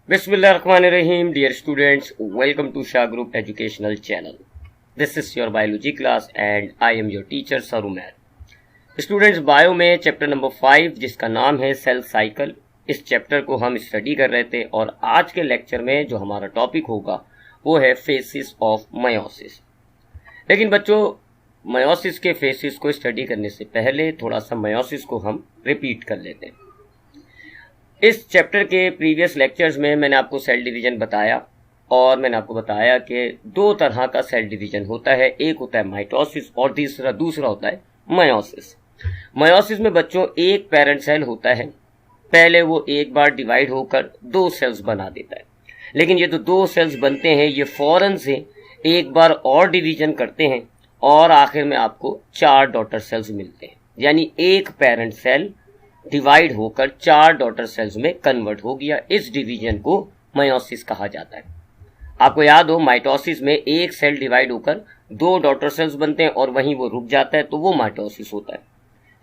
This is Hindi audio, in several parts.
Bismillahirrahmanirrahim, dear students, welcome to Shah Group Educational Channel. This is your biology class and I am your teacher Sarumer. Students, bio में चैप्टर नंबर 5 जिसका नाम है सेल साइकिल, इस चैप्टर को हम स्टडी कर रहे थे और आज के लेक्चर में जो हमारा टॉपिक होगा वो है फेसिस ऑफ मयोसिस। लेकिन बच्चों, मयोसिस के फेसिस को स्टडी करने से पहले थोड़ा सा मयोसिस को हम रिपीट कर लेते हैं। इस चैप्टर के प्रीवियस लेक्चर्स में मैंने आपको सेल डिवीजन बताया और मैंने आपको बताया कि दो तरह का सेल डिवीजन होता है, एक होता है माइटोसिस और दूसरा होता है मयोसिस। मयोसिस में बच्चों एक पेरेंट सेल होता है, पहले वो एक बार डिवाइड होकर दो सेल्स बना देता है, लेकिन ये तो दो सेल्स बनते हैं, ये फौरन से एक बार और डिवीजन करते हैं और आखिर में आपको 4 डॉटर सेल्स मिलते हैं। यानी एक पेरेंट सेल डिवाइड होकर 4 डॉटर सेल्स में कन्वर्ट हो गया। इस डिवीजन को मयोसिस कहा जाता है। आपको याद हो, माइटोसिस में एक सेल डिवाइड होकर 2 डॉटर सेल्स बनते हैं और वहीं वो रुक जाता है, तो वो माइटोसिस होता है।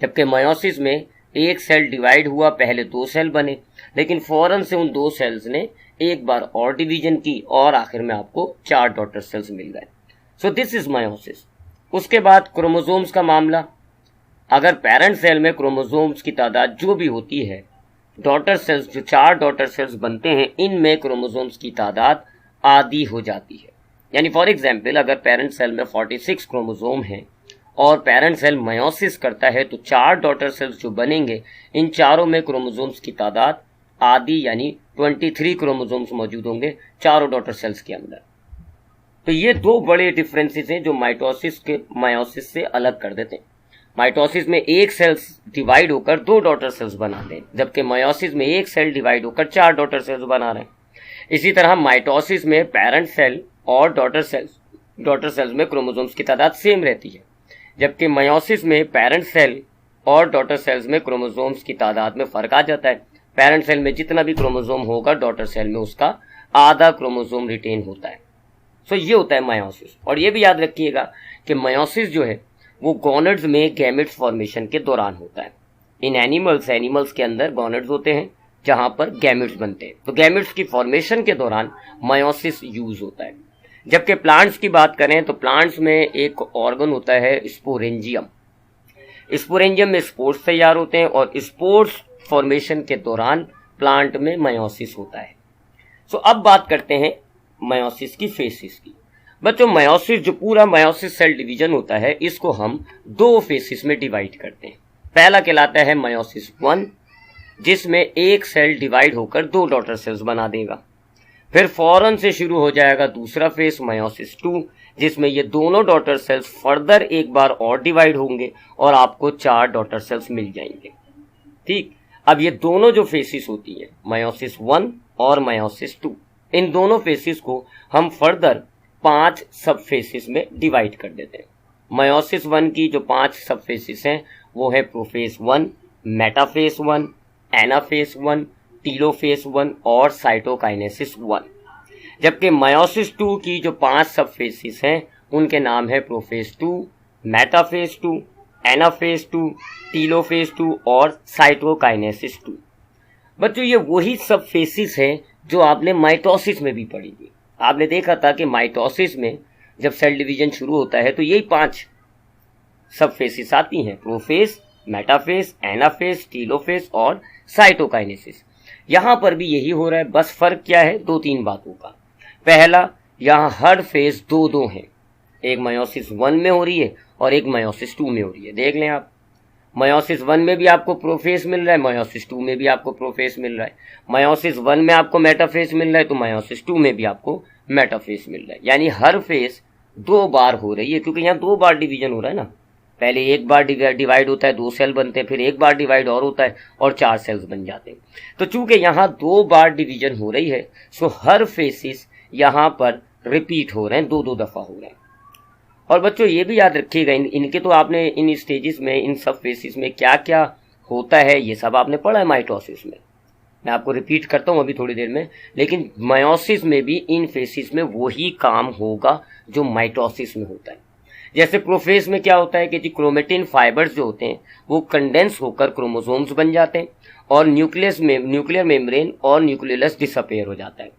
जबकि मयोसिस में एक सेल डिवाइड हुआ, पहले 2 सेल बने, लेकिन फौरन से उन 2 सेल्स ने एक बार और डिवीजन की और आखिर में आपको 4 डॉटर सेल्स मिल गए। So this is meiosis. उसके बाद क्रोमोसोम्स का मामला, अगर पेरेंट सेल में क्रोमोसोम्स की तादाद जो भी होती है, डॉटर सेल्स जो 4 डॉटर सेल्स बनते हैं, इनमें क्रोमोसोम्स की तादाद आधी हो जाती है। यानी फॉर एग्जाम्पल, अगर पेरेंट सेल में 46 क्रोमोसोम हैं और पेरेंट सेल मयोसिस करता है तो 4 डॉटर सेल्स जो बनेंगे, इन चारों में क्रोमोसोम्स की तादाद आधी यानी 23 क्रोमोसोम्स मौजूद होंगे चारों डॉटर सेल्स के अंदर। तो ये 2 बड़े डिफरेंसेस हैं जो माइटोसिस के मयोसिस से अलग कर देते हैं। माइटोसिस में एक सेल डिवाइड होकर 2 डॉटर सेल्स बनाते हैं, जबकि मयोसिस में एक सेल डिवाइड होकर 4 डॉटर सेल्स बना रहे हैं। इसी तरह माइटोसिस में पेरेंट सेल और डॉटर सेल्स में क्रोमोसोम्स की तादाद सेम रहती है, जबकि मयोसिस में पेरेंट सेल और डॉटर सेल्स में क्रोमोसोम्स की तादाद में फर्क आ जाता है। पेरेंट सेल में जितना भी क्रोमोसोम होगा, डॉटर सेल में उसका आधा क्रोमोसोम रिटेन होता है। सो ये होता है मयोसिस। और ये भी याद रखिएगा कि मयोसिस जो है वो गोनेड्स में गैमेट्स फॉर्मेशन के दौरान होता है। इन एनिमल्स के अंदर गोनेड्स होते हैं जहां पर गैमेट्स बनते हैं, तो गैमेट्स की फॉर्मेशन के दौरान मयोसिस यूज होता है। जबकि प्लांट्स की बात करें तो प्लांट्स में एक ऑर्गन होता है स्पोरेंजियम। स्पोरेंजियम में स्पोर्स तैयार होते हैं और स्पोर्स फॉर्मेशन के दौरान प्लांट में मयोसिस होता है। सो अब बात करते हैं मयोसिस की फेसिस की। बच्चों, मयोसिस जो पूरा मयोसिस सेल डिवीजन होता है, इसको हम 2 फेसिस में डिवाइड करते हैं। पहला कहलाता है मयोसिस 1, जिसमें एक सेल डिवाइड होकर 2 डॉटर सेल्स बना देगा। फिर फौरन से शुरू हो जाएगा दूसरा फेस मयोसिस 2, जिसमें ये दोनों डॉटर सेल्स फर्दर एक बार और डिवाइड होंगे और आपको 4 डॉटर सेल्स मिल जाएंगे। ठीक, अब ये दोनों जो फेसिस होती है, मयोसिस 1 और मयोसिस 2, इन दोनों फेसिस को हम फर्दर 5 सब फेसिस में डिवाइड कर देते हैं। मयोसिस 1 की जो 5 सब फेसिस हैं वो है प्रोफेस 1, मेटाफेस 1, एनाफेस 1, टीलोफेस 1 और साइटोकाइनेसिस 1। जबकि मयोसिस 2 की जो 5 सब फेसिस हैं उनके नाम है प्रोफेस 2, मेटाफेस 2, एनाफेस 2, टीलोफेस 2 और साइटोकाइनेसिस 2। बच्चों, ये वही सब फेसिस है जो आपने माइटोसिस में भी पढ़ी थी। आपने देखा था कि माइटोसिस में जब सेल डिवीजन शुरू होता है तो यही 5 सब फेसिस आती हैं, प्रोफेस, मेटाफेस, एनाफेस, टीलोफेस और साइटोकाइनेसिस। यहां पर भी यही हो रहा है, बस फर्क क्या है 2-3 बातों का। पहला, यहां हर फेज 2-2 है, एक मयोसिस 1 में हो रही है और एक मयोसिस 2 में हो रही है। देख लें आप, मयोसिस 1 में भी आपको प्रोफेस मिल रहा है, मयोसिस 2 में भी आपको प्रोफेस मिल रहा है। मयोसिस 1 में आपको मेटाफेस मिल रहा है तो मयोसिस 2 में भी आपको मेटाफेस मिल रहा है। यानी हर फेज 2 बार हो रही है, क्योंकि यहाँ 2 बार डिवीजन हो रहा है ना। पहले एक बार डिवाइड होता है, 2 सेल बनते हैं, फिर एक बार डिवाइड और होता है और 4 सेल्स बन जाते हैं। तो चूंकि यहाँ 2 बार डिवीजन हो रही है, सो हर फेसिस यहाँ पर रिपीट हो रहे हैं, 2-2 दफा हो रहे हैं। और बच्चों, ये भी याद रखिएगा, इनके तो आपने इन स्टेजेस में, इन सब फेसिस में क्या क्या होता है ये सब आपने पढ़ा है माइटोसिस में। मैं आपको रिपीट करता हूँ अभी थोड़ी देर में, लेकिन मयोसिस में भी इन फेसिस में वही काम होगा जो माइटोसिस में होता है। जैसे प्रोफेस में क्या होता है कि जी क्रोमेटिन फाइबर्स जो होते हैं वो कंडेंस होकर क्रोमोसोम्स बन जाते हैं और न्यूक्लियर मेम्ब्रेन और न्यूक्लियस डिसअपेयर हो जाता है।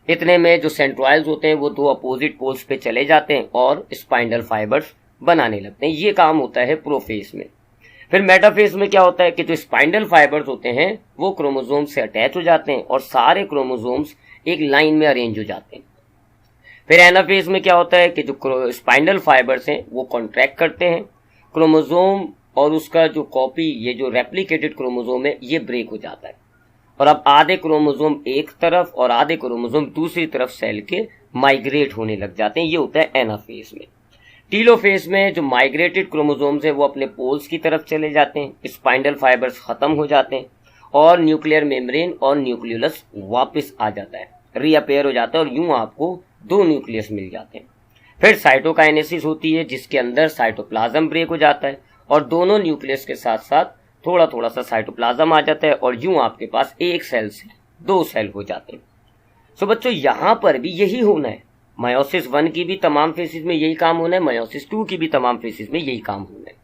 इतने में जो सेंट्रोइल्स होते हैं वो दो अपोजिट पोल्स पे चले जाते हैं और स्पाइंडल फाइबर्स बनाने लगते हैं। ये काम होता है प्रोफेज में। फिर मेटाफेज में क्या होता है कि जो स्पाइंडल फाइबर्स होते हैं वो क्रोमोसोम से अटैच हो जाते हैं और सारे क्रोमोसोम्स एक लाइन में अरेंज हो जाते हैं। फिर एनाफेज में क्या होता है कि जो स्पाइंडल फाइबर्स हैं वो कॉन्ट्रैक्ट करते हैं, क्रोमोसोम और उसका जो कॉपी, ये जो रेप्लिकेटेड क्रोमोसोम है, ये ब्रेक हो जाता है और अब आधे क्रोमोसोम एक तरफ और आधे क्रोमोसोम दूसरी तरफ सेल के माइग्रेट होने लग जाते हैं। ये होता है एनाफेज में। टीलोफेज में जो माइग्रेटेड क्रोमोसोम्स है वो अपने पोल्स की तरफ चले जाते हैं, स्पाइंडल फाइबर्स खत्म हो जाते हैं और न्यूक्लियर मेम्ब्रेन और न्यूक्लियस वापस आ जाता है, रीअपेयर हो जाता है और यूं आपको दो न्यूक्लियस मिल जाते हैं। फिर साइटोकाइनेसिस होती है जिसके अंदर साइटोप्लाज्म ब्रेक हो जाता है और दोनों न्यूक्लियस के साथ साथ थोड़ा थोड़ा सा साइटोप्लाज्म आ जाता है और यूं आपके पास एक सेल से दो सेल हो जाते हैं। सो बच्चों यहां पर भी यही होना है। मायोसिस 1 की भी तमाम फेसिस में यही काम होना है, मायोसिस 2 की भी तमाम फेसिस में यही काम होना है।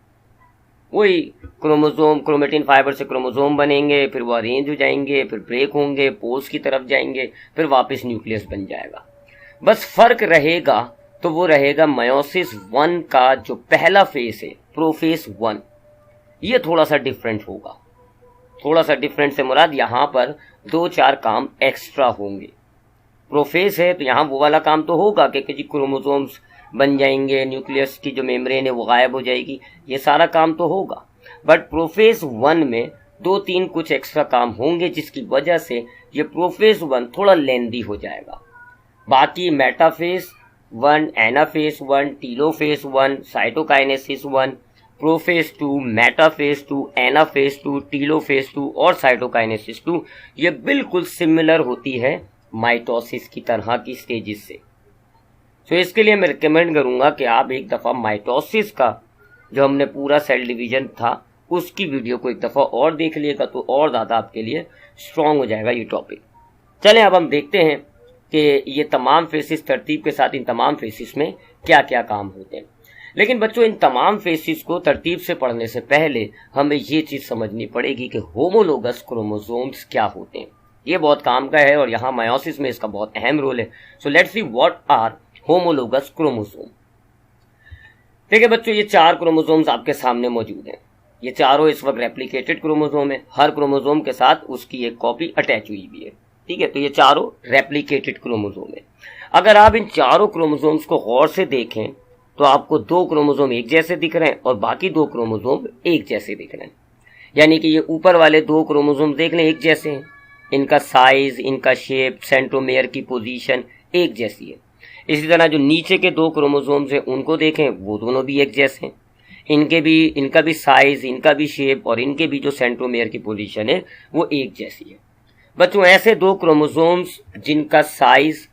वही क्रोमेटिन फाइबर से क्रोमोसोम बनेंगे, फिर वो अरेंज हो जाएंगे, फिर ब्रेक होंगे, पोल्स की तरफ जाएंगे, फिर वापस न्यूक्लियस बन जाएगा। बस फर्क रहेगा तो वो रहेगा मायोसिस 1 का जो पहला फेस है, प्रोफेज 1, ये थोड़ा सा डिफरेंट होगा। थोड़ा सा डिफरेंट से मुराद यहाँ पर 2-4 काम एक्स्ट्रा होंगे। प्रोफेज है तो यहाँ वो वाला काम तो होगा कि जी क्रोमोसोम्स बन जाएंगे, न्यूक्लियस की जो मेम्ब्रेन है वो गायब हो जाएगी, ये सारा काम तो होगा। बट प्रोफेज 1 में 2-3 कुछ एक्स्ट्रा काम होंगे जिसकी वजह से ये प्रोफेज 1 थोड़ा लेंदी हो जाएगा। बाकी metaphase 1, anaphase 1, telophase 1, cytokinesis 1, prophase 2, metaphase 2, anaphase 2, telophase 2 और साइटोकाइनेसिस 2 ये बिल्कुल सिमिलर होती है माइटोसिस की तरह की स्टेजेस से। तो इसके लिए मैं रिकमेंड करूंगा कि आप एक दफ़ा माइटोसिस का जो हमने पूरा सेल डिवीजन था उसकी वीडियो को एक दफ़ा और देख लिएगा तो और ज़्यादा आपके लिए स्ट्रांग हो जाएगा ये टॉपिक। चलें अब हम देखते हैं कि ये तमाम फेसिस तरतीब के साथ इन तमाम फेसिस में क्या क्या काम होते हैं। लेकिन बच्चों इन तमाम फेसिस को तरतीब से पढ़ने से पहले हमें ये चीज़ समझनी पड़ेगी कि होमोलोगस क्रोमोसोम्स क्या होते हैं। ये बहुत काम का है और यहाँ मायोसिस में इसका बहुत अहम रोल है। So let's see what are homologous chromosome. ठीक है बच्चों, ये 4 क्रोमोसोम्स आपके सामने मौजूद हैं। ये चारों इस वक्त रेप्लिकेटेड क्रोमोसोम है, हर क्रोमोसोम के साथ उसकी एक कॉपी अटैच हुई भी है। ठीक है, तो ये चारों रेप्लिकेटेड क्रोमोसोम है। अगर आप इन चारों क्रोमोसोम्स को गौर से देखें तो आपको 2 क्रोमोसोम एक जैसे दिख रहे हैं और बाकी 2 क्रोमोसोम एक जैसे दिख रहे हैं। यानी कि ये ऊपर वाले 2 क्रोमोसोम देख लें एक जैसे हैं, इनका साइज, इनका शेप, सेंट्रोमेयर की पोजीशन एक जैसी है। इसी तरह जो नीचे के 2 क्रोमोसोम्स हैं उनको देखें, वो दोनों भी एक जैसे हैं। इनका भी साइज, इनका भी शेप और इनके भी जो सेंट्रोमेयर की पोजीशन है वो एक जैसी है। बच्चों ऐसे 2 क्रोमोसोम्स जिनका साइज,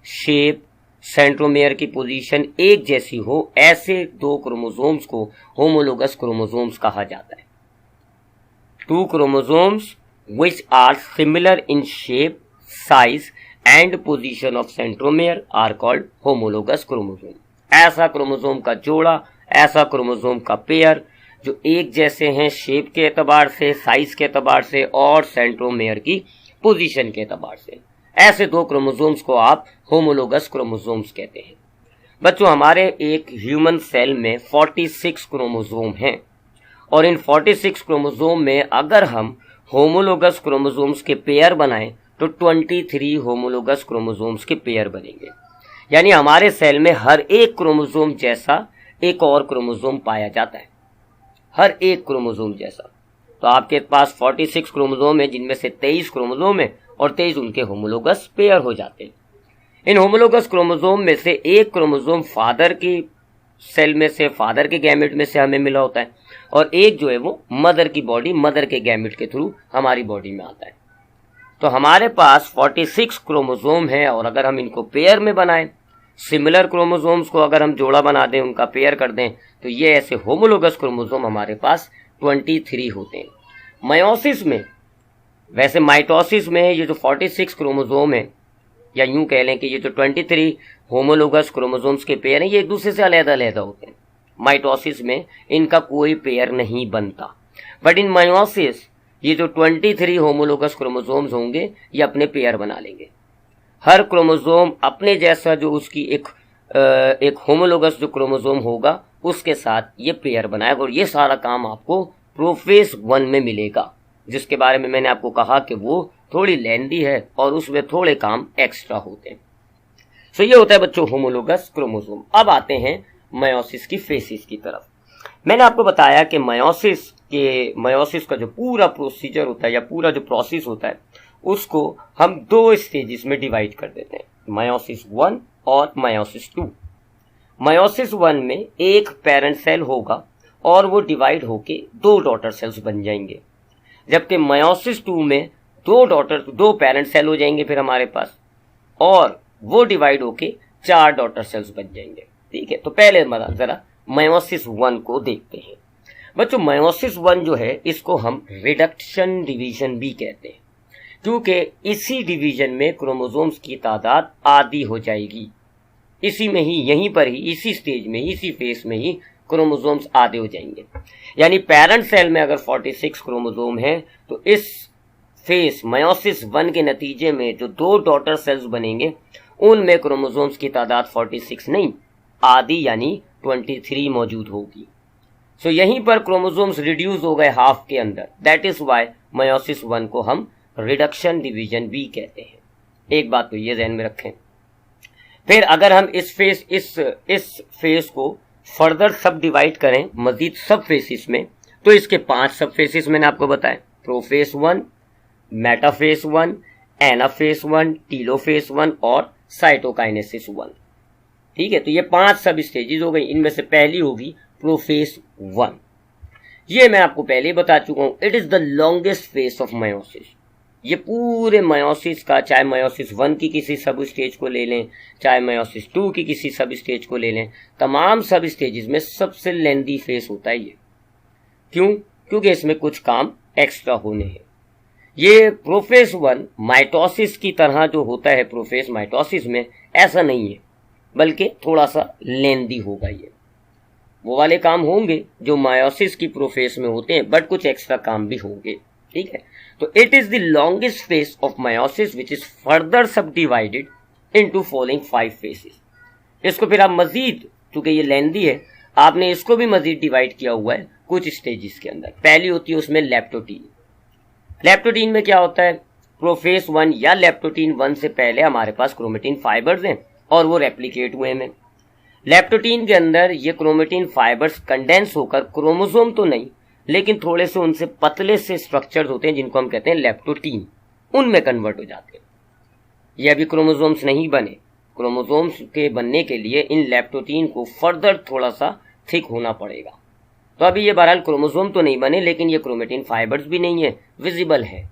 शेप, सेंट्रोमेयर की पोजीशन एक जैसी हो, ऐसे 2 क्रोमोसोम्स को होमोलोगस क्रोमोसोम्स कहा जाता है। 2 chromosomes which are similar in shape, size and position of centromere are called homologous chromosome। ऐसा क्रोमोसोम का जोड़ा, ऐसा क्रोमोसोम का पेयर जो एक जैसे हैं शेप के एतबार से, साइज के एतबार से और सेंट्रोमेयर की पोजीशन के एतबार से, ऐसे 2 क्रोमोसोम्स को आप होमोलोगस क्रोमोसोम्स कहते हैं। बच्चों हमारे एक ह्यूमन सेल में 46 क्रोमोसोम हैं और इन 46 क्रोमोसोम में अगर हम होमोलोगस क्रोमोसोम्स के पेयर बनाएं तो 23 होमोलोगस क्रोमोसोम्स के पेयर बनेंगे। यानी हमारे सेल में हर एक क्रोमोसोम जैसा एक और क्रोमोसोम पाया जाता है, हर एक क्रोमोसोम जैसा। तो आपके पास 46 क्रोमोसोम है जिनमें से 23 क्रोमोसोम है और 23 उनके होमोलोगस पेयर हो जाते हैं। इन होमोलोगस क्रोमोसोम में से एक क्रोमोसोम फादर की सेल में से, फादर के गैमेट में से हमें मिला होता है और एक जो है वो मदर की बॉडी, मदर के गैमेट के थ्रू हमारी बॉडी में आता है। तो हमारे पास 46 क्रोमोसोम है और अगर हम इनको पेयर में बनाएं, सिमिलर क्रोमोसोम्स को अगर हम जोड़ा बना दें, उनका पेयर कर दें, तो ये ऐसे होमोलोगस क्रोमोसोम हमारे पास 23 होते हैं। मायोसिस में, वैसे माइटोसिस में ये जो 46 क्रोमोसोम है, या यूं कह लें कि ये जो 23 होमोलोगस क्रोमोसोम्स के पेयर हैं, ये एक दूसरे से अलग-अलग होते हैं। माइटोसिस में इनका कोई पेयर नहीं बनता। बट इन मायोसिस ये जो 23 होमोलोगस क्रोमोसोम्स होंगे ये अपने पेयर बना लेंगे। हर क्रोमोसोम अपने जैसा जो उसकी एक होमोलोगस जो क्रोमोसोम होगा उसके साथ ये पेयर बनाएगा, और ये सारा काम आपको प्रोफेज 1 में मिलेगा, जिसके बारे में मैंने आपको कहा कि वो थोड़ी लेंदी है और उसमें थोड़े काम एक्स्ट्रा होते हैं। सो ये होता है बच्चों होमोलोगस क्रोमोसोम। अब आते हैं मयोसिस की फेसिस की तरफ। मैंने आपको बताया कि मयोसिस का जो पूरा प्रोसीजर होता है या पूरा जो प्रोसेस होता है उसको हम 2 स्टेजेस में डिवाइड कर देते हैं, मयोसिस 1 और मयोसिस 2। मयोसिस 1 में एक पेरेंट सेल होगा और वो डिवाइड होके 2 डॉटर सेल्स बन जाएंगे, जबकि मयोसिस 2 में 2 पेरेंट सेल हो जाएंगे फिर हमारे पास, और वो डिवाइड होके 4 डॉटर सेल्स बन जाएंगे। ठीक है, तो पहले जरा मयोसिस 1 को देखते हैं। बच्चों मयोसिस 1 जो है इसको हम रिडक्शन डिवीजन भी कहते हैं, क्योंकि इसी डिवीजन में क्रोमोसोम्स की तादाद आधी हो जाएगी। इसी में ही, यहीं पर ही, इसी स्टेज में, इसी फेस में ही क्रोमोसोम्स आधे हो जाएंगे। यानी पेरेंट सेल में अगर 46 क्रोमोसोम है तो इस फेस मयोसिस 1 के नतीजे में जो 2 डॉटर सेल्स बनेंगे उनमें क्रोमोसोम्स की तादाद 46 नहीं, आधी यानी 23 मौजूद होगी। सो यहीं पर क्रोमोसोम्स रिड्यूस हो गए हाफ के अंदर। दैट इज वाई मयोसिस 1 को हम रिडक्शन डिवीजन भी कहते हैं। एक बात तो ये ध्यान में रखें। फिर अगर हम इस फेस को फर्दर सब डिवाइड करें मजीद सब फेसिस में, तो इसके 5 सब फेसिस मैंने आपको बताए, प्रोफेस 1, मेटाफेस 1, एनाफेस 1, टीलोफेस 1 और साइटोकाइनेसिस 1। ठीक है, तो ये 5 सब स्टेजेस हो गई। इनमें से पहली होगी प्रोफेस 1। ये मैं आपको पहले ही बता चुका हूं, it is the longest phase of meiosis. ये पूरे मयोसिस का, चाहे मयोसिस 1 की किसी सब स्टेज को ले लें, चाहे मयोसिस 2 की किसी सब स्टेज को ले लें, तमाम सब स्टेजेस में सबसे लेंदी फेस होता है ये। क्यों? क्योंकि इसमें कुछ काम एक्स्ट्रा होने हैं। ये प्रोफेस 1 माइटोसिस की तरह जो होता है प्रोफेस माइटोसिस में, ऐसा नहीं है, बल्कि थोड़ा सा लेंदी होगा। ये वो वाले काम होंगे जो मायोसिस की प्रोफेस में होते हैं, बट कुछ एक्स्ट्रा काम भी होंगे। ठीक है, तो it is the longest phase of meiosis which is further subdivided into following 5 phases. इसको फिर आप मजीद, चूंकि ये लेंदी है, आपने इसको भी मजीद डिवाइड किया हुआ है कुछ स्टेजेस के अंदर। पहली होती है उसमें लेप्टोटीन। लेप्टोटीन में क्या होता है, प्रोफेस 1 या लेप्टोटीन 1 से पहले हमारे पास क्रोमेटिन फाइबर्स हैं और वो रेप्लिकेट हुए हैं। लेप्टोटीन के अंदर ये क्रोमेटिन फाइबर्स कंडेंस होकर, क्रोमोसोम तो नहीं लेकिन थोड़े से उनसे पतले से स्ट्रक्चर्स होते हैं जिनको हम कहते हैं लेप्टोटीन, उनमें कन्वर्ट हो जाते हैं। ये अभी क्रोमोसोम्स नहीं बने। क्रोमोसोम्स के बनने के लिए इन लेप्टोटीन को फर्दर थोड़ा सा थिक होना पड़ेगा। तो अभी ये बहरहाल क्रोमोसोम तो नहीं बने, लेकिन ये क्रोमेटिन फाइबर्स भी नहीं है, विजिबल है।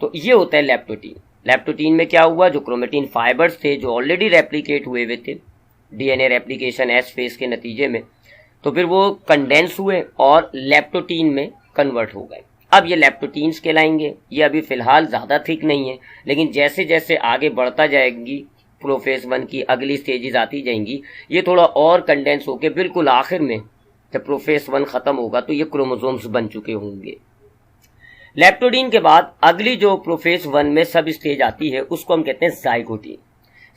तो ये होता है लेप्टोटीन। लेप्टोटीन में क्या हुआ, जो क्रोमेटिन फाइबर्स थे जो ऑलरेडी रेप्लिकेट हुए थे डीएनए रेप्लिकेशन एस फेज के नतीजे में, तो फिर वो कंडेंस हुए और लेप्टोटीन में कन्वर्ट हो गए। अब ये लेप्टोटीन्स कहलाएंगे। ये अभी फिलहाल ज़्यादा थिक नहीं है, लेकिन जैसे जैसे आगे बढ़ता जाएगी प्रोफेस 1 की अगली स्टेजेस आती जाएंगी, ये थोड़ा और कंडेंस होकर बिल्कुल आखिर में जब प्रोफेस 1 खत्म होगा तो ये क्रोमोसोम्स बन चुके होंगे। लेप्टोटीन के बाद अगली जो प्रोफेस 1 में सब स्टेज आती है उसको हम कहते हैं जाइगोटीन।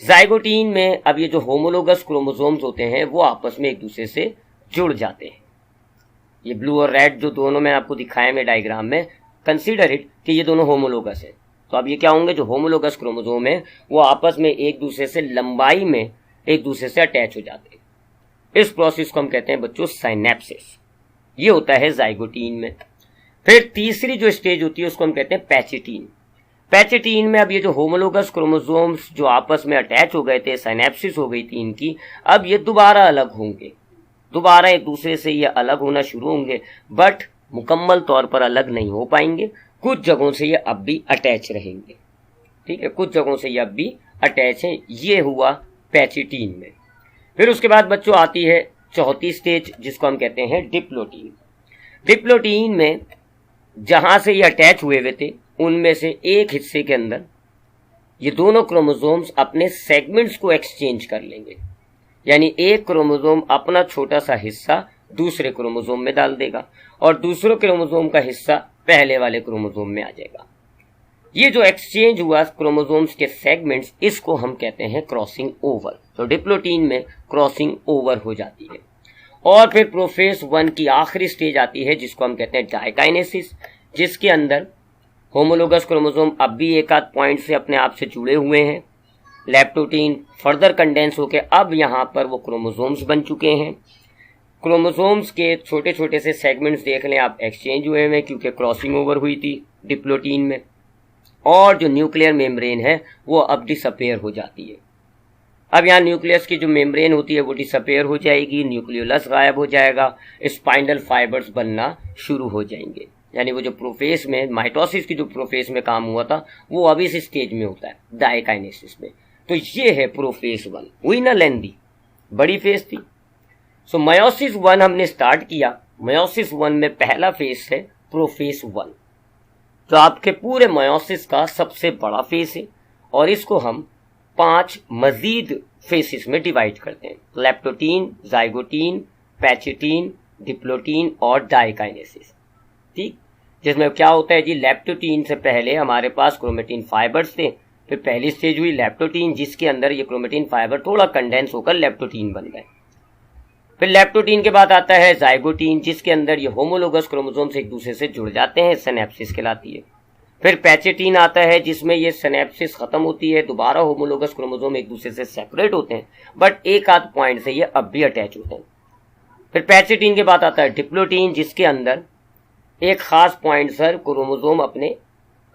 जाइगोटीन में अब ये जो होमोलोगस क्रोमोसोम्स होते हैं वो आपस में एक दूसरे से जुड़ जाते हैं। ये ब्लू और रेड जो दोनों मैं आपको दिखाया मैं डायग्राम में, कंसीडर इट कि ये दोनों होमोलोगस है। तो अब ये क्या होंगे, जो होमोलोगस क्रोमोसोम है वो आपस में एक दूसरे से लंबाई में एक दूसरे से अटैच हो जाते हैं। इस प्रोसेस को हम कहते हैं बच्चों साइनेप्सिस। ये होता है जाइगोटीन में। फिर तीसरी जो स्टेज होती है उसको हम कहते हैं पैचिटीन। पैचिटीन में अब ये जो होमोलोगस क्रोमोसोम्स जो आपस में अटैच हो गए थे, साइनेप्सिस हो गई थी इनकी, अब ये दोबारा अलग होंगे, दोबारा एक दूसरे से ये अलग होना शुरू होंगे, बट मुकम्मल तौर पर अलग नहीं हो पाएंगे। कुछ जगहों से ये अब भी अटैच रहेंगे। ठीक है, कुछ जगहों से ये अब भी अटैच है। ये हुआ पैचिटीन में। फिर उसके बाद बच्चों आती है चौथी स्टेज जिसको हम कहते हैं डिप्लोटीन। डिप्लोटीन में जहां से ये अटैच हुए हुए थे उनमें से एक हिस्से के अंदर ये दोनों क्रोमोसोम्स अपने सेगमेंट्स को एक्सचेंज कर लेंगे। यानी एक क्रोमोसोम अपना छोटा सा हिस्सा दूसरे क्रोमोसोम में डाल देगा और दूसरे क्रोमोसोम का हिस्सा पहले वाले क्रोमोसोम में आ जाएगा। ये जो एक्सचेंज हुआ क्रोमोसोम्स के सेगमेंट्स, इसको हम कहते हैं क्रॉसिंग ओवर। तो डिप्लोटीन में क्रॉसिंग ओवर हो जाती है। और फिर प्रोफेज 1 की आखिरी स्टेज आती है जिसको हम कहते हैं डायकाइनेसिस, जिसके अंदर होमोलोगस क्रोमोसोम अब भी एक आध पॉइंट से अपने आप से जुड़े हुए हैं। लैप्टोटीन फर्दर कंडेंस होकर अब यहाँ पर वो क्रोमोसोम्स बन चुके हैं। क्रोमोसोम्स के छोटे छोटे से सेगमेंट्स देख लें आप, एक्सचेंज हुए हैं क्योंकि क्रॉसिंग ओवर हुई थी डिप्लोटीन में। और जो न्यूक्लियर मेम्ब्रेन है वो अब डिसअपेयर हो जाती है। अब यहाँ न्यूक्लियस की जो मेम्ब्रेन होती है वो डिसअपेयर हो जाएगी, न्यूक्लियोलस गायब हो जाएगा, स्पाइनल फाइबर्स बनना शुरू हो जाएंगे। यानी वो जो प्रोफेस में माइटोसिस की जो प्रोफेस में काम हुआ था वो अब इस स्टेज में होता है, डायकाइनेसिस में। तो ये है प्रोफेस 1। हुई ना लेंदी, बड़ी फेज थी। सो मयोसिस 1 हमने स्टार्ट किया। मयोसिस 1 में पहला फेज है प्रोफेस 1, जो आपके पूरे मयोसिस का सबसे बड़ा फेज है। और इसको हम 5 मजीद फेसेस में डिवाइड करते हैं, लैप्टोटीन, जाइगोटीन, पैचेटीन, डिप्लोटीन और डायकाइनेसिस। ठीक, जिसमें क्या होता है जी, लैप्टोटीन से पहले हमारे पास क्रोमेटिन फाइबर्स थे। फिर पहली स्टेज हुई लैप्टोटीन, जिसके अंदर ये क्रोमेटिन फाइबर थोड़ा कंडेंस होकर लैप्टोटीन बन गए। फिर लैप्टोटीन के बाद आता है जाइगोटीन, जिसके अंदर ये होमोलोगस क्रोमोसोम्स एक दूसरे से जुड़ जाते हैं, सिनेप्सिस कहलाती है। फिर पैचेटीन आता है, जिसमें ये सिनेप्सिस खत्म होती है, दोबारा होमोलोगस क्रोमोसोम एक दूसरे से सेपरेट होते हैं, बट एक आध पॉइंट से ये अब भी अटैच होते हैं। फिर पैचेटीन के बाद आता है डिप्लोटीन, जिसके अंदर एक खास पॉइंट पर क्रोमोसोम अपने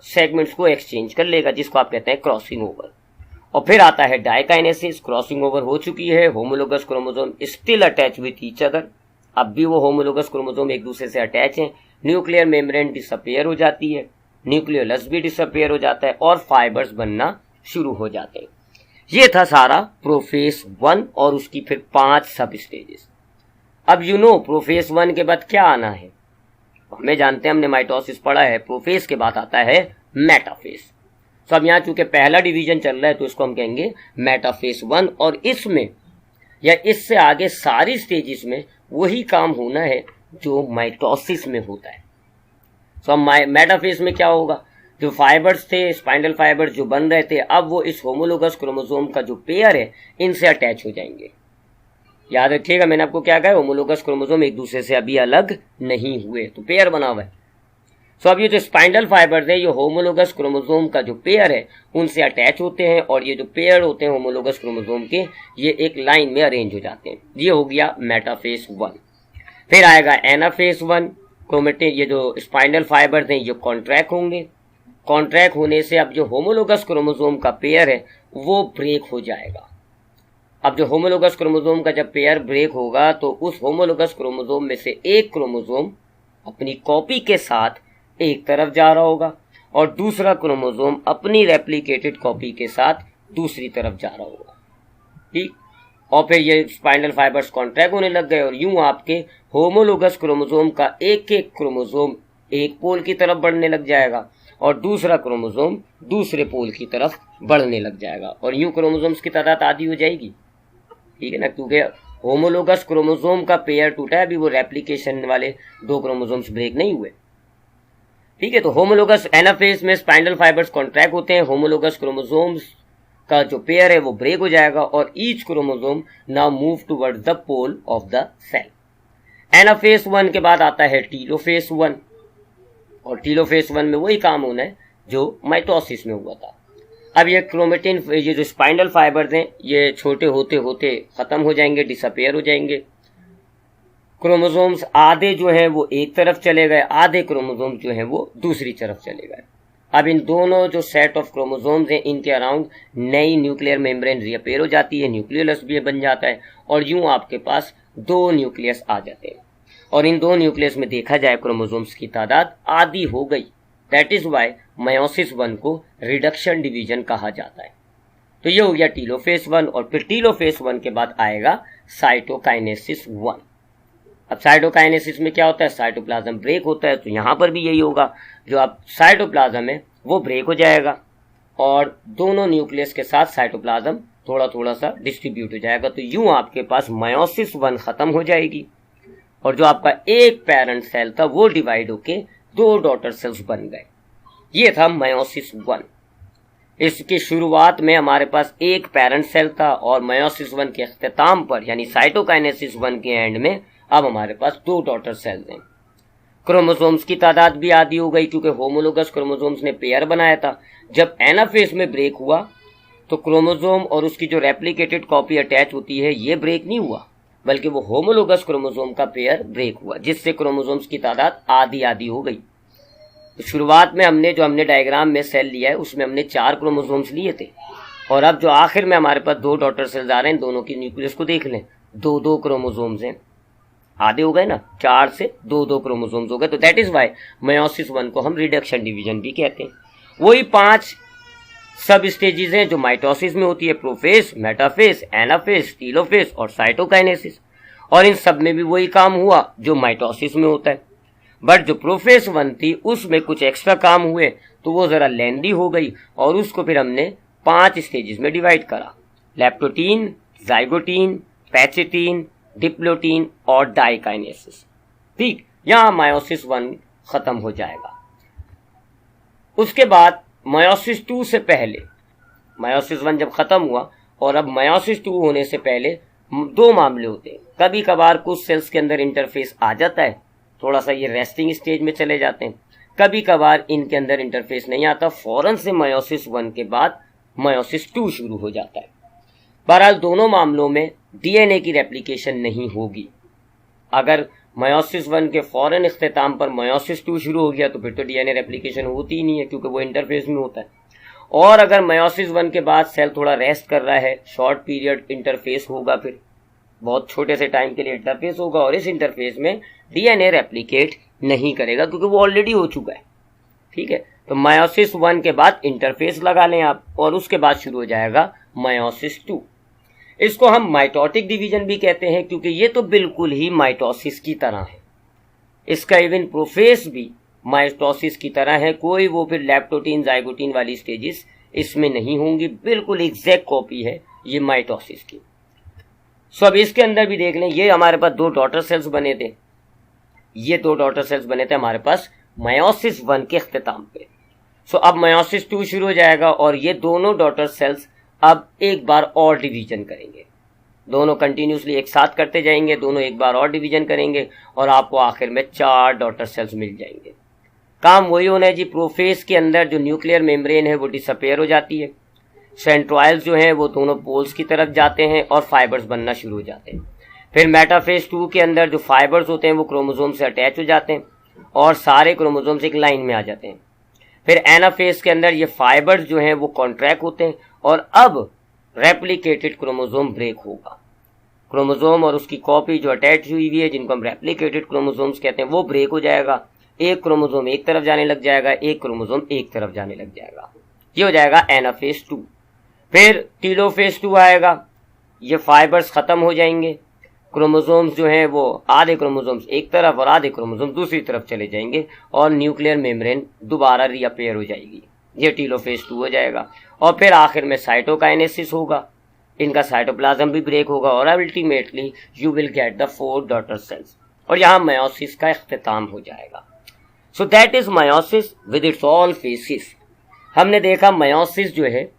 सेगमेंट्स को एक्सचेंज कर लेगा, जिसको आप कहते हैं क्रॉसिंग ओवर। और फिर आता है डायकाइनेसिस, क्रॉसिंग ओवर हो चुकी है, homologous chromosome still attach with each other. अब भी वो होमोलोगस क्रोमोसोम एक दूसरे से अटैच हैं। न्यूक्लियर मेम्ब्रेन डिसअपेयर हो जाती है, न्यूक्लियोलस भी डिसअपेयर हो जाता है और फाइबर्स बनना शुरू हो जाते हैं। ये था सारा प्रोफेस 1 और उसकी फिर 5 सब स्टेजेस। अब प्रोफेस 1 के बाद क्या आना है, हमें जानते हैं, हमने माइटोसिस पढ़ा है। प्रोफेस के बाद आता है मेटाफेस। तो अब यहाँ चूंकि पहला डिवीजन चल रहा है तो इसको हम कहेंगे मेटाफेस 1। और इसमें या इससे आगे सारी स्टेजेस में वही काम होना है जो माइटोसिस में होता है। तो अब मेटाफेस में क्या होगा, जो फाइबर्स थे, स्पाइनल फाइबर्स जो बन रहे थे, अब वो इस होमोलोगस क्रोमोसोम का जो पेयर है इनसे अटैच हो जाएंगे। याद रखिएगा मैंने आपको क्या कहा, होमोलोगस क्रोमोसोम एक दूसरे से अभी अलग नहीं हुए, तो पेयर बना हुआ है। तो अब ये जो स्पाइनल फाइबर्स है, ये होमोलोगस क्रोमोसोम का जो पेयर है उनसे अटैच होते हैं, और ये जो पेयर होते हैं होमोलोगस क्रोमोसोम के, ये एक लाइन में अरेंज हो जाते हैं। ये हो गया मेटाफेस 1। फिर आएगा एनाफेस 1। क्रोमेटिन, ये जो स्पाइनल फाइबर्स हैं ये कॉन्ट्रैक्ट होंगे। कॉन्ट्रैक्ट होने से अब जो होमोलोगस क्रोमोसोम का पेयर है वो ब्रेक हो जाएगा। अब जो होमोलोगस क्रोमोसोम का जब पेयर ब्रेक होगा तो उस होमोलोगस क्रोमोसोम में से एक क्रोमोसोम अपनी कॉपी के साथ एक तरफ जा रहा होगा और दूसरा क्रोमोसोम अपनी रेप्लिकेटेड कॉपी के साथ दूसरी तरफ जा रहा होगा। ठीक, और फिर ये स्पाइनल फाइबर्स कॉन्ट्रैक्ट होने लग गए और यूं आपके होमोलोगस क्रोमोसोम का एक एक क्रोमोसोम एक पोल की तरफ बढ़ने लग जाएगा और दूसरा क्रोमोसोम दूसरे पोल की तरफ बढ़ने लग जाएगा, और यूं क्रोमोसोम्स की तादाद आधी हो जाएगी। ठीक है ना, क्योंकि होमोलोगस क्रोमोसोम का पेयर टूटा है, अभी वो रेप्लिकेशन वाले 2 क्रोमोसोम्स ब्रेक नहीं हुए। ठीक है, तो होमोलोगस एनाफेस में स्पाइनल फाइबर्स कॉन्ट्रैक्ट होते हैं, होमोलोगस क्रोमोसोम्स का जो पेयर है वो ब्रेक हो जाएगा और each chromosome now move toward the pole of the cell. Anaphase 1 के बाद आता है टीलोफेस 1, और टीलोफेस 1 में वही काम होना है जो माइटोसिस में हुआ था। अब ये क्रोमेटिन, ये जो स्पाइनल फाइबर्स हैं ये छोटे होते होते खत्म हो जाएंगे, डिसअपेयर हो जाएंगे। क्रोमोसोम्स आधे जो है वो एक तरफ चले गए, आधे क्रोमोसोम्स जो है वो दूसरी तरफ चले गए। अब इन दोनों जो सेट ऑफ क्रोमोसोम्स हैं इनके अराउंड नई न्यूक्लियर मेम्ब्रेन रिअपेयर हो जाती है, न्यूक्लियोलस भी बन जाता है, और यूं आपके पास 2 न्यूक्लियस आ जाते हैं। और इन 2 न्यूक्लियस में देखा जाए क्रोमोसोम्स की तादाद आधी हो गई। दैट इज वाई मयोसिस 1 को रिडक्शन डिवीजन कहा जाता है। तो ये हो गया टीलोफेस 1, और फिर टीलोफेस 1 के बाद आएगा साइटोकाइनेसिस 1। अब साइटोकाइनेसिस में क्या होता है, साइटोप्लाज्म ब्रेक होता है, तो यहां पर भी यही होगा, जो अब साइटोप्लाज्म है वो ब्रेक हो जाएगा और दोनों न्यूक्लियस के साथ साइटोप्लाज्म थोड़ा थोड़ा सा डिस्ट्रीब्यूट हो जाएगा। तो यूं आपके पास मयोसिस 1 खत्म हो जाएगी और जो आपका एक पेरेंट सेल था वो डिवाइड होके 2 डॉटर सेल्स बन गए। ये था मयोसिस 1। इसकी शुरुआत में हमारे पास एक पेरेंट सेल था और मयोसिस 1 के अख्ताम पर यानी साइटोकाइनेसिस 1 के एंड में अब हमारे पास 2 डॉटर सेल्स हैं। क्रोमोसोम्स की तादाद भी आधी हो गई क्योंकि होमोलोगस क्रोमोसोम्स ने पेयर बनाया था। जब एनाफेज में ब्रेक हुआ तो क्रोमोसोम और उसकी जो रेप्लिकेटेड कॉपी अटैच होती है ये ब्रेक नहीं हुआ, बल्कि वो होमोलोगस क्रोमोसोम का पेयर ब्रेक हुआ, जिससे क्रोमोसोम्स की तादाद आधी आधी हो गई। तो शुरुआत में हमने डायग्राम में सेल लिया है उसमें हमने 4 क्रोमोसोम्स लिए थे और अब जो आखिर में हमारे पास 2 डॉटर सेल्स आ रहे हैं, दोनों की न्यूक्लियस को देख लें, 2-2 क्रोमोसोम्स हैं, आधे हो गए ना, 4 से 2-2 क्रोमोसोम्स हो गए। तो दैट इज वाई मयोसिस 1 को हम रिडक्शन डिवीजन भी कहते हैं। वही 5 सब स्टेजेस हैं जो माइटोसिस में होती है, प्रोफेज, मेटाफेज, एनाफेज, टीलोफेज और साइटोकाइनेसिस, और इन सब में भी वही काम हुआ जो माइटोसिस में होता है। बट जो प्रोफेज 1 थी उसमें कुछ एक्स्ट्रा काम हुए तो वो जरा लेंदी हो गई और उसको फिर हमने 5 स्टेजेस में डिवाइड करा, लैप्टोटीन, जाइगोटीन, पैचेटीन, डिप्लोटीन और डाइकाइनेसिस। ठीक, यहां मयोसिस 1 खत्म हो जाएगा। उसके बाद मयोसिस 2 से पहले, मयोसिस 1 जब खत्म हुआ और अब मयोसिस 2 होने से पहले 2 मामले होते हैं। कभी कभार कुछ सेल्स के अंदर इंटरफेस आ जाता है, थोड़ा सा ये रेस्टिंग स्टेज में चले जाते हैं, कभी कभार इनके अंदर इंटरफेस नहीं आता, फौरन से मयोसिस 1 के बाद मयोसिस 2 शुरू हो जाता है। बहरहाल दोनों मामलों में डीएनए की रेप्लिकेशन नहीं होगी। अगर मयोसिस 1 के फौरन इख्तिताम पर मयोसिस 2 शुरू हो गया तो फिर तो डीएनए रेप्लिकेशन होती ही नहीं है क्योंकि वो इंटरफेस में होता है। और अगर मयोसिस 1 के बाद सेल थोड़ा रेस्ट कर रहा है, शॉर्ट पीरियड इंटरफेस होगा, फिर बहुत छोटे से टाइम के लिए इंटरफेस होगा और इस इंटरफेस में डीएनए रेप्लिकेट नहीं करेगा क्योंकि वो ऑलरेडी हो चुका है। ठीक है, तो मयोसिस 1 के बाद इंटरफेस लगा लें आप और उसके बाद शुरू हो जाएगा मयोसिस 2। इसको हम माइटोटिक डिवीजन भी कहते हैं क्योंकि ये तो बिल्कुल ही माइटोसिस की तरह है। इसका इवन प्रोफेस भी माइटोसिस की तरह है, कोई वो फिर लैप्टोटीन जाइगोटीन वाली स्टेजेस इसमें नहीं होंगी, बिल्कुल एग्जैक्ट कॉपी है ये माइटोसिस की। सो अब इसके अंदर भी देख लें, ये हमारे पास 2 डॉटर सेल्स बने थे, ये 2 डॉटर सेल्स बने थे हमारे पास मयोसिस 1 के इख्तिताम पे। सो अब मयोसिस 2 शुरू हो जाएगा और ये दोनों डॉटर सेल्स अब एक बार और डिवीजन करेंगे, दोनों कंटिन्यूसली एक साथ करते जाएंगे, दोनों एक बार और डिवीजन करेंगे और आपको आखिर में 4 डॉटर सेल्स मिल जाएंगे। काम वही होना है जी, प्रोफेज के अंदर जो न्यूक्लियर मेम्ब्रेन है वो डिसअपेयर हो जाती है, सेंट्रोइल्स जो हैं वो दोनों पोल्स की तरफ जाते हैं और फाइबर्स बनना शुरू हो जाते हैं। फिर मेटाफेज 2 के अंदर जो फाइबर्स होते हैं वो क्रोमोसोम से अटैच हो जाते हैं और सारे क्रोमोसोम्स एक लाइन में आ जाते हैं। फिर एनाफेज के अंदर ये फाइबर्स जो हैं वो कॉन्ट्रैक्ट होते हैं और अब रेप्लिकेटेड क्रोमोसोम ब्रेक होगा। क्रोमोसोम और उसकी कॉपी जो अटैच हुई है जिनको हम रेप्लिकेटेड क्रोमोसोम्स कहते हैं वो ब्रेक हो जाएगा, एक क्रोमोसोम एक तरफ जाने लग जाएगा, एक क्रोमोसोम एक तरफ जाने लग जाएगा, ये हो जाएगा एनाफेज 2। फिर टीलोफेज 2 आएगा, ये फाइबर्स खत्म हो जाएंगे, क्रोमोसोम्स जो हैं वो आधे क्रोमोसोम्स एक तरफ और आधे क्रोमोसोम्स दूसरी तरफ चले जाएंगे और न्यूक्लियर मेम्ब्रेन दोबारा रीअपेयर हो जाएगी, ये टीलोफेज 2 हो जाएगा। और फिर आखिर में साइटोकाइनेसिस होगा, इनका साइटोप्लाज्म भी ब्रेक होगा और ultimately you will get the 4 daughter cells और यहाँ मयोसिस का इख्तिताम हो जाएगा। सो that is meiosis with its all faces. हमने देखा मयोसिस जो है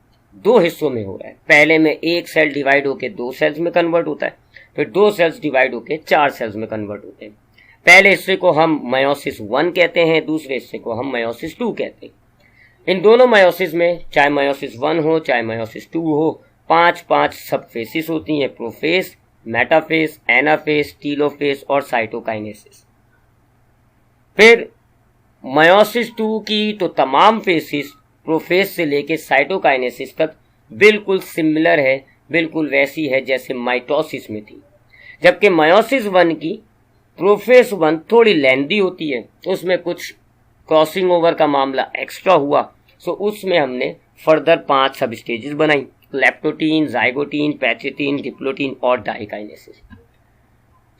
2 हिस्सों में हो रहा है, पहले में एक सेल डिवाइड होकर 2 सेल्स में कन्वर्ट होता है, फिर 2 सेल्स डिवाइड होकर 4 सेल्स में कन्वर्ट होते हैं। पहले हिस्से को हम मयोसिस 1 कहते हैं, दूसरे हिस्से को हम मयोसिस 2 कहते हैं। इन दोनों मयोसिस में चाहे मयोसिस 1 हो चाहे मयोसिस 2 हो 5-5 सब फेसिस होती हैं, प्रोफेज, मेटाफेज, एनाफेज, टीलोफेज और साइटोकाइनेसिस। फिर मयोसिस 2 की तो तमाम फेसिस प्रोफेज से लेके साइटोकाइनेसिस तक बिल्कुल सिमिलर है, बिल्कुल वैसी है जैसे माइटोसिस में थी, जबकि मयोसिस 1 की प्रोफेज 1 थोड़ी लेंदी होती है, उसमें कुछ क्रॉसिंग ओवर का मामला एक्स्ट्रा हुआ, सो उसमें हमने फर्दर 5 सब स्टेजेस बनाई, लैप्टोटीन, जाइगोटीन, पैचेटीन, डिप्लोटीन और डाइकाइनेसिस।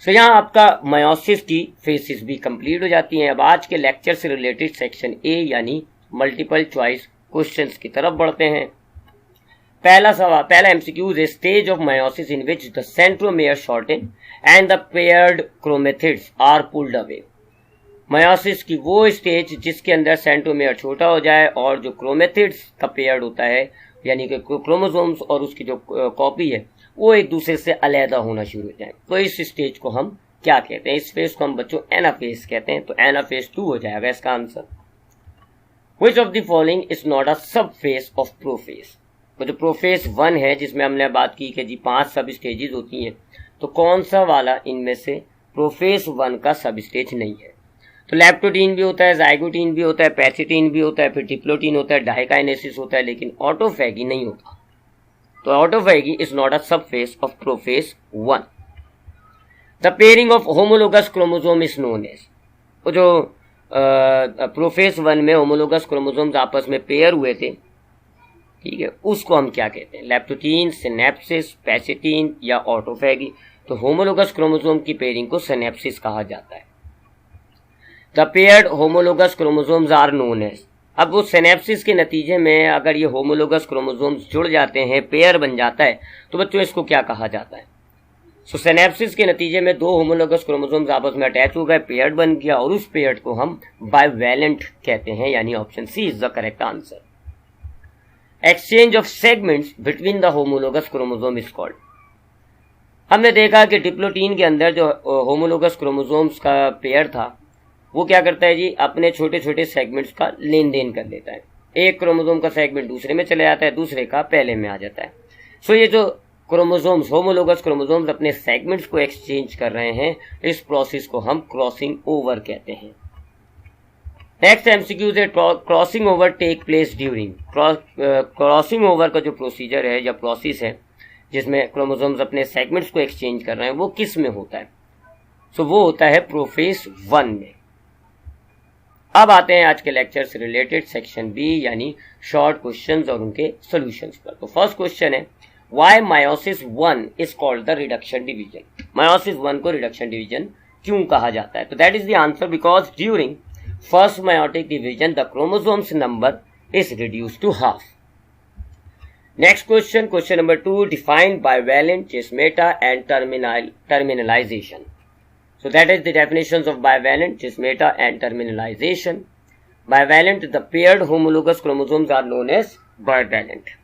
सो यहाँ आपका मयोसिस की फेसिस भी कंप्लीट हो जाती हैं। अब आज के लेक्चर से रिलेटेड सेक्शन ए यानी मल्टीपल चॉइस क्वेश्चंस की तरफ बढ़ते हैं। पहला MCQ is a stage of meiosis in which the centromere shorten and the paired chromatids are pulled away. Meiosis की वो स्टेज जिसके अंदर सेंट्रोमियर छोटा हो जाए और जो क्रोमेटिड्स का पेयर्ड होता है यानी कि क्रोमोसोम्स और उसकी जो कॉपी है वो एक दूसरे से अलहदा होना शुरू हो जाए, तो इस स्टेज को हम क्या कहते हैं? इस फेज को हम बच्चों एनाफेज कहते हैं। तो एनाफेज 2 हो जाएगा इसका answer. Which of the following is not a subphase of prophase? तो जो प्रोफेज 1 है जिसमें हमने बात की कि जी 5 सब स्टेजेस होती हैं, तो कौन सा वाला इनमें से प्रोफेज 1 का सब स्टेज नहीं है? तो लैप्टोटीन भी होता है, जाइगोटीन भी होता है, पैसिटीन भी होता है, फिर डिप्लोटीन होता है, डाइकाइनेसिस होता है, लेकिन ऑटोफैगी नहीं होता। तो autophagy is not a sub phase of prophase 1। The pairing of homologous chromosome is known as, वो जो प्रोफेज 1 में होमोलोगस क्रोमोसोम्स आपस में पेयर हुए थे, ठीक है, उसको हम क्या कहते हैं? लैप्टोटीन, सिनेप्सिस, पैसिटीन या ऑटोफैगी। तो होमोलोगस क्रोमोसोम की पेयरिंग को सिनेप्सिस कहा जाता है। The paired homologous chromosomes are known as, अब वो सिनेप्सिस के नतीजे में अगर ये होमोलोगस क्रोमोसोम्स जुड़ जाते हैं, पेयर बन जाता है, तो बच्चों इसको क्या कहा जाता है? सो सिनेप्सिस के नतीजे में 2 होमोलोगस क्रोमोसोम्स आपस में अटैच हो गए, पेयर्ड बन गया, और उस पेयर्ड को हम बाइवैलेंट कहते हैं, यानी option C is the correct answer. Exchange of segments between the homologous chromosome is called. हमने देखा कि डिप्लोटीन के अंदर जो होमोलोगस क्रोमोसोम्स का पेयर था वो क्या करता है जी? अपने छोटे छोटे सेगमेंट्स का लेन देन कर लेता है। एक क्रोमोसोम का सेगमेंट दूसरे में चले जाता है, दूसरे का पहले में आ जाता है। सो ये जो क्रोमोसोम्स, होमोलोगस क्रोमोसोम्स अपने सेगमेंट्स को एक्सचेंज कर रहे हैं, इस प्रोसेस को हम क्रॉसिंग ओवर कहते हैं। नेक्स्ट एमसीक्यू है, crossing over take place during. Crossing over का जो प्रोसीजर है या प्रोसेस है जिसमें क्रोमोसोम्स अपने सेगमेंट्स को एक्सचेंज कर रहे हैं, वो किस में होता है? सो वो होता है प्रोफेज 1 में। अब आते हैं आज के लेक्चर से रिलेटेड सेक्शन बी, यानी शॉर्ट क्वेश्चंस और उनके सॉल्यूशंस पर। तो फर्स्ट क्वेश्चन है, why meiosis 1 is called the reduction division. Meiosis 1 को रिडक्शन डिवीजन क्यों कहा जाता है? तो that is the answer, because during first meiotic division the chromosomes number is reduced to half. Next question, question number 2, define bivalent, cismata and terminalization. So that is the definitions of bivalent, cismata and terminalization. Bivalent, the paired homologous chromosomes are known as bivalent.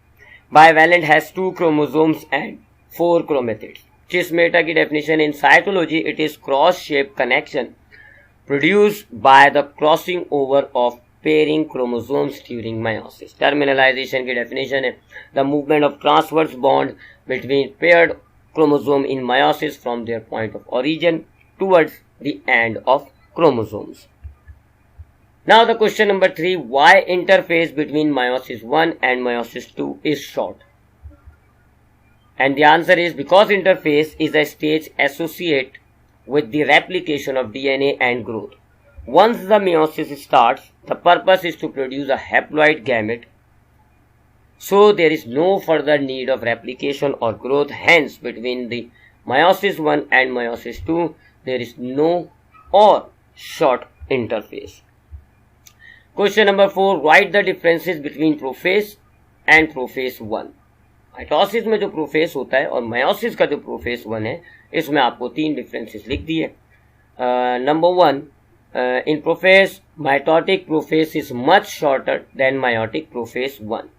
Bivalent has 2 chromosomes and 4 chromatids. Cismata की definition in cytology, it is cross-shaped connection produced by the crossing over of pairing chromosomes during meiosis. Terminalization की definition है the movement of transverse bond between paired chromosome in meiosis from their point of origin towards the end of chromosomes. Now the question number 3, why interphase between meiosis 1 and meiosis 2 is short? And the answer is because interphase is a stage associated with the replication of DNA and growth. Once the meiosis starts, the purpose is to produce a haploid gamete. So there is no further need of replication or growth. Hence, between the meiosis 1 and meiosis 2, there is no or short interphase. Question number 4, write the differences between prophase and prophase 1. Mitosis में जो प्रोफेस होता है और मायोसिस का जो प्रोफेस 1 है, इसमें आपको 3 डिफरेंसेस लिख दिए। Number 1, in prophase mitotic prophase is much shorter than meiotic prophase 1।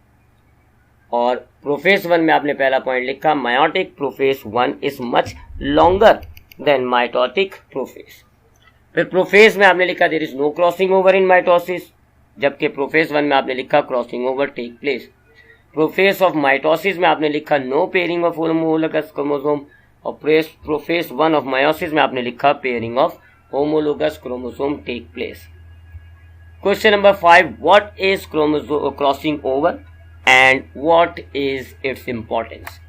और प्रोफेस 1 में आपने पहला पॉइंट लिखा, meiotic prophase 1 is much longer than mitotic prophase. फिर प्रोफेस में आपने लिखा there is no crossing over in mitosis, जबकि प्रोफेस 1 में आपने लिखा crossing over take place. Prophase of mitosis में आपने लिखा no pairing of homologous chromosome, और प्रोफेस 1 ऑफ मायोसिस में आपने लिखा pairing of homologous chromosome take place. Question number 5, what is crossing over and what is its importance?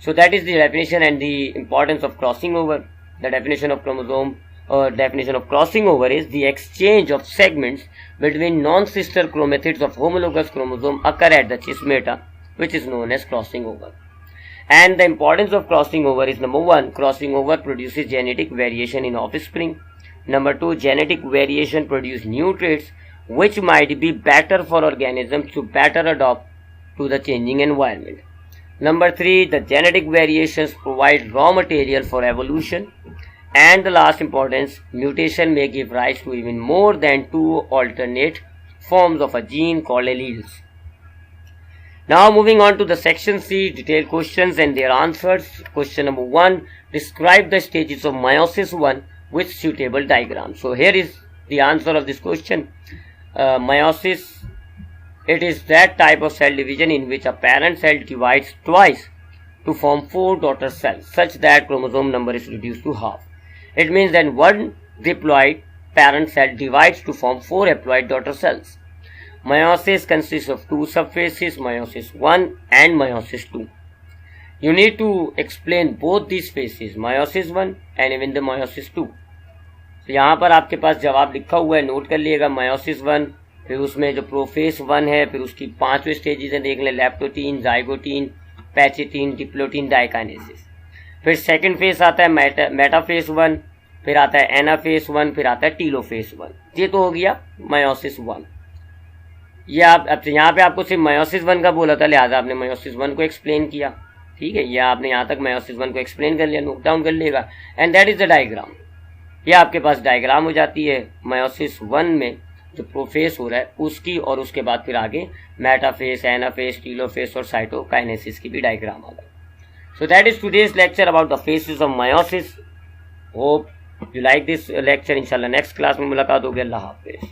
So that is the definition and the importance of crossing over. The definition of chromosome or definition of crossing over is the exchange of segments between non-sister chromatids of homologous chromosome occur at the cismata, which is known as crossing over. And the importance of crossing over is, number 1, crossing over produces genetic variation in offspring. Number 2, genetic variation produces new traits which might be better for organisms to better adapt to the changing environment. Number 3, the genetic variations provide raw material for evolution. And the last importance, mutation may give rise to even more than 2 alternate forms of a gene called alleles. Now moving on to the section C, detailed questions and their answers. Question number 1, describe the stages of meiosis 1 with suitable diagram. So here is the answer of this question. Meiosis, it is that type of cell division in which a parent cell divides twice to form 4 daughter cells such that chromosome number is reduced to half. It means that one diploid parent cell divides to form 4 haploid daughter cells. Meiosis consists of 2 subphases, meiosis 1 and meiosis 2. You need to explain both these phases, meiosis 1 and even the meiosis 2. तो यहाँ पर आपके पास जवाब लिखा हुआ है, नोट कर लिएगा. meiosis 1, फिर उसमें जो प्रोफेस 1 है, फिर उसकी 5वें स्टेजेस हैं, देख लें, लैप्टोटीन, जाइगोटीन, पैचेटीन, डिप्लोटीन, डाइकाइनेसिस. फिर सेकंड फेज आता है मेटाफेज 1, फिर आता है एनाफेज 1, फिर आता है टीलोफेज 1. ये तो हो गया meiosis 1. ये आप यहाँ पे आपको सिर्फ meiosis 1 का बोला था, लिहाजा आपने meiosis 1 को एक्सप्लेन किया. ठीक है, ये आपने यहाँ तक meiosis 1 को एक्सप्लेन कर लिया, नोट डाउन कर लेगा. And that is the diagram. ये आपके पास डायग्राम हो जाती है meiosis 1 में जो प्रोफेस हो रहा है उसकी, और उसके बाद फिर आगे मेटाफेज, एनाफेज, टीलोफेज और साइटोकाइनेसिस की भी डायग्राम आ गई. सो that is today's lecture about the faces of meiosis. Hope you like this lecture. इंशाल्लाह नेक्स्ट क्लास में मुलाकात होगी. अल्लाह हाफिज.